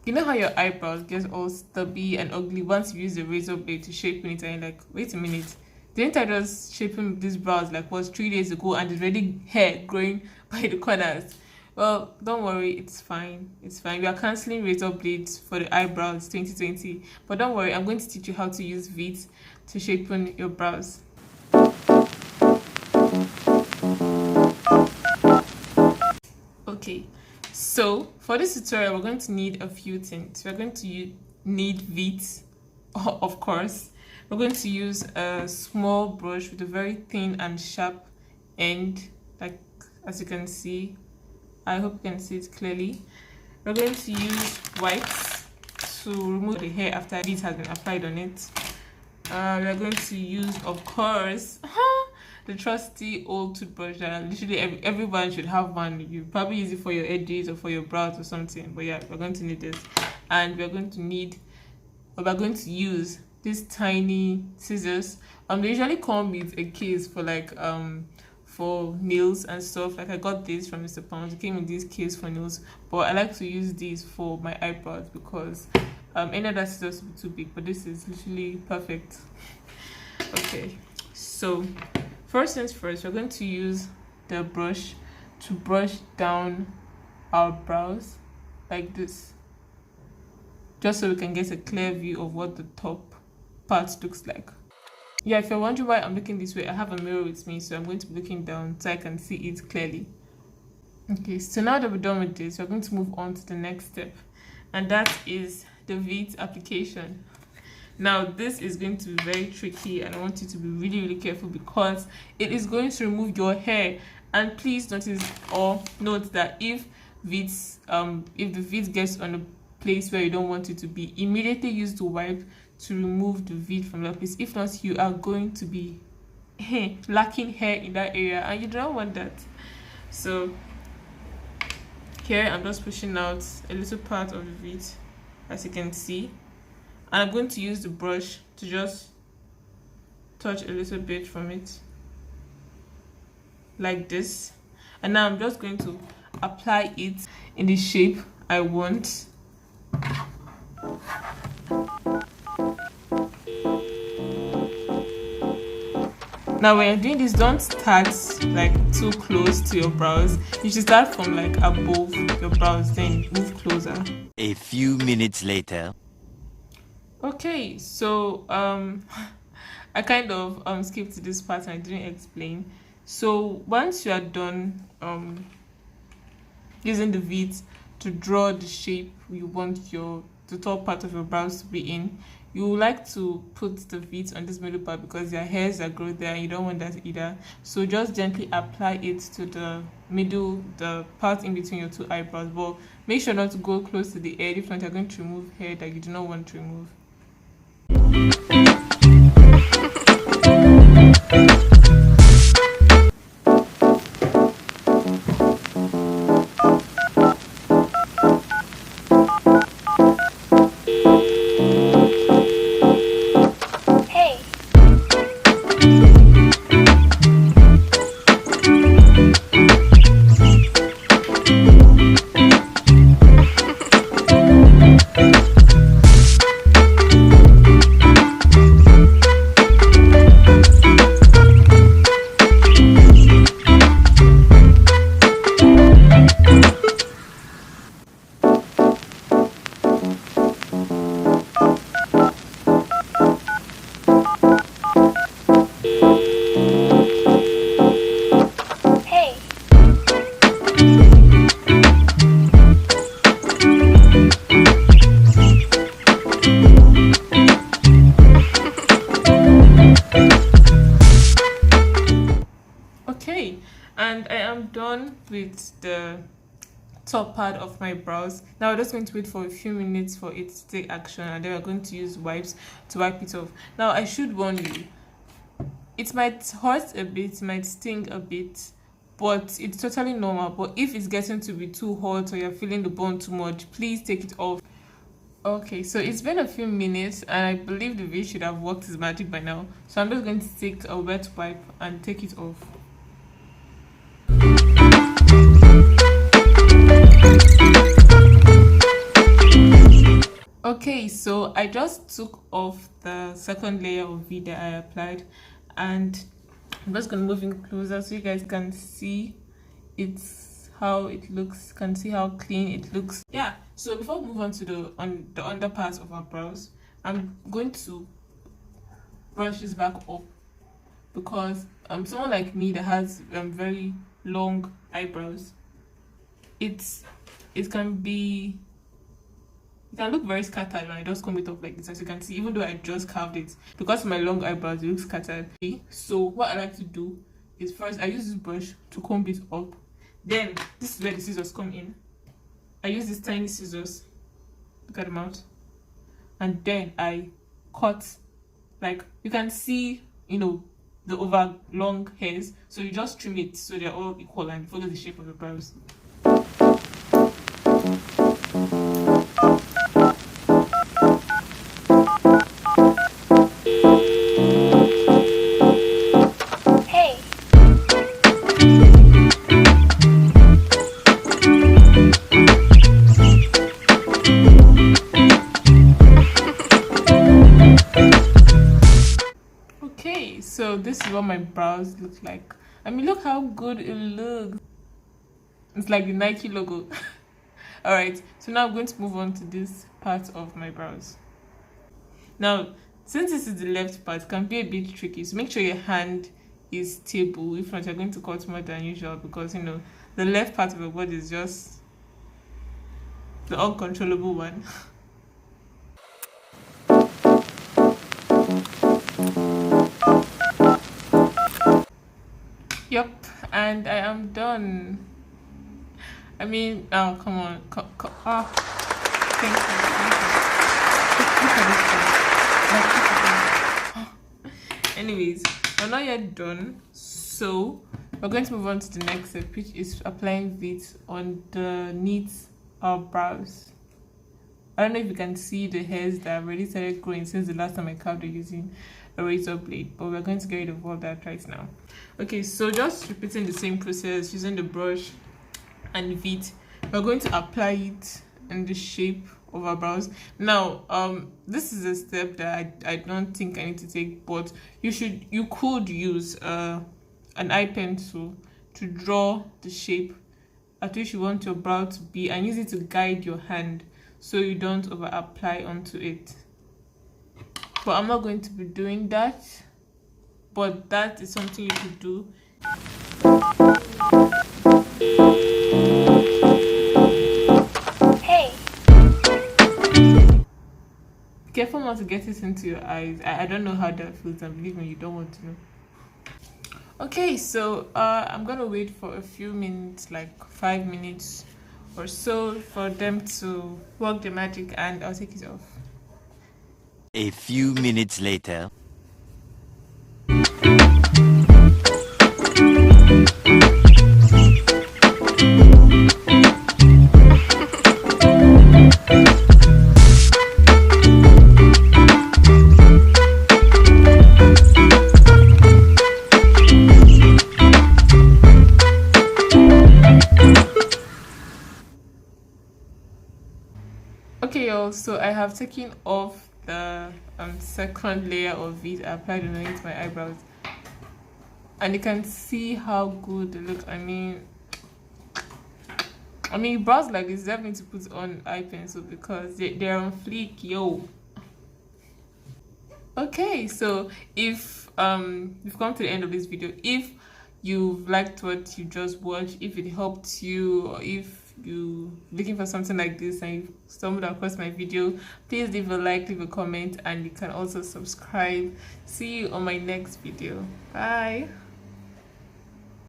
You know how your eyebrows get all stubby and ugly once you use the razor blade to shape it, and you're like, wait a minute, didn't I just shaping these brows like was 3 days ago and there's already hair growing by the corners? Well, don't worry, it's fine. It's fine. We are canceling razor blades for the eyebrows 2020. But don't worry, I'm going to teach you how to use Vit to shapen your brows. Okay, so for this tutorial, we're going to need a few things. We're going to need Vit, of course. We're going to use a small brush with a very thin and sharp end, like as you can see. I hope you can see it clearly. We're going to use wipes to remove the hair after Vit has been applied on it. We're going to use, of course, the trusty old toothbrush that literally everyone should have one. You probably use it for your edges or for your brows or something. But yeah, we're going to need this, and we're going to use these tiny scissors. They usually come with a case for like for nails and stuff. Like I got this from Mr. Pounds. It came in this case for nails, but I like to use these for my eyebrows because any other scissors would be too big, but this is literally perfect. Okay, so first things first, we're going to use the brush to brush down our brows like this, just so we can get a clear view of what the top part looks like. Yeah, if you're wondering why I'm looking this way, I have a mirror with me, so I'm going to be looking down so I can see it clearly. Okay, so now that we're done with this, we're going to move on to the next step, and that is the Vit application. Now this is going to be very tricky, and I want you to be really careful because it is going to remove your hair. And please notice or note that if the Vit gets on a place where you don't want it to be, immediately use the wipe to remove the Vit from that place. If not, you are going to be lacking hair in that area, and you don't want that. So here I'm just pushing out a little part of the Vit, as you can see, and I'm going to use the brush to just touch a little bit from it like this, and now I'm just going to apply it in the shape I want. Now when you're doing this, don't start like too close to your brows. You should start from like above your brows, then move closer. A few minutes later. Okay, so I kind of skipped this part and I didn't explain. So once you are done using the Vit to draw the shape you want the top part of your brows to be in, you would like to put the Vit on this middle part because your hairs are growing there and you don't want that either. So just gently apply it to the middle, the part in between your two eyebrows, but make sure not to go close to the edge. If not, you're going to remove hair that you do not want to remove. Okay, and I am done with the top part of my brows. Now we're just going to wait for a few minutes for it to take action, and then we're going to use wipes to wipe it off. Now I should warn you, it might hurt a bit, it might sting a bit, but it's totally normal. But if it's getting to be too hot or you're feeling the burn too much, please take it off. Okay, so it's been a few minutes and I believe the Vit should have worked its magic by now, so I'm just going to take a wet wipe and take it off. Okay, so I just took off the second layer of V that I applied, and I'm just gonna move in closer so you guys can see it's how it looks, can see how clean it looks. Yeah, so before we move on to the under part of our brows, I'm going to brush this back up because someone like me that has very long eyebrows, it's it can be it can look very scattered when I just comb it up like this. As you can see, even though I just carved it, because of my long eyebrows, it looks scattered. So what I like to do is first I use this brush to comb it up. Then this is where the scissors come in. I use these tiny scissors. Look at them out. And then I cut, like you can see, the over long hairs. So you just trim it so they're all equal and follow the shape of the brows. Okay, so this is what my brows look like. I mean, look how good it looks. It's like the Nike logo. All right, so now I'm going to move on to this part of my brows. Now, since this is the left part, it can be a bit tricky, so make sure your hand is stable. If not, you're going to cut more than usual because the left part of your body is just the uncontrollable one. Yep, and I am done. I mean, oh, come on. Thank you. Anyways, we're not yet done. So, we're going to move on to the next step, which is applying VIT underneath our brows. I don't know if you can see the hairs that have already started growing since the last time I carved it using a razor blade, but we're going to get rid of all that right now. Okay, so just repeating the same process using the brush and VIT, we're going to apply it in the shape of our brows. Now, this is a step that I don't think I need to take, but you could use an eye pencil to draw the shape at which you want your brow to be and use it to guide your hand so you don't over apply onto it. But I'm not going to be doing that, but that is something you could do. Hey! Be careful not to get it into your eyes. I don't know how that feels, and believe me, you don't want to know. Okay, so I'm gonna wait for a few minutes, like 5 minutes or so, for them to work the magic, and I'll take it off. A few minutes later. Okay, y'all, so I have taken off the second layer of it. I applied underneath my eyebrows, and you can see how good they look. I mean brows like this definitely to put on eye pencil because they're on fleek, yo. Okay, so if you've come to the end of this video, if you've liked what you just watched, if it helped you, or if you looking for something like this and you stumbled across my video, please leave a like, leave a comment, and you can also subscribe. See you on my next video. Bye.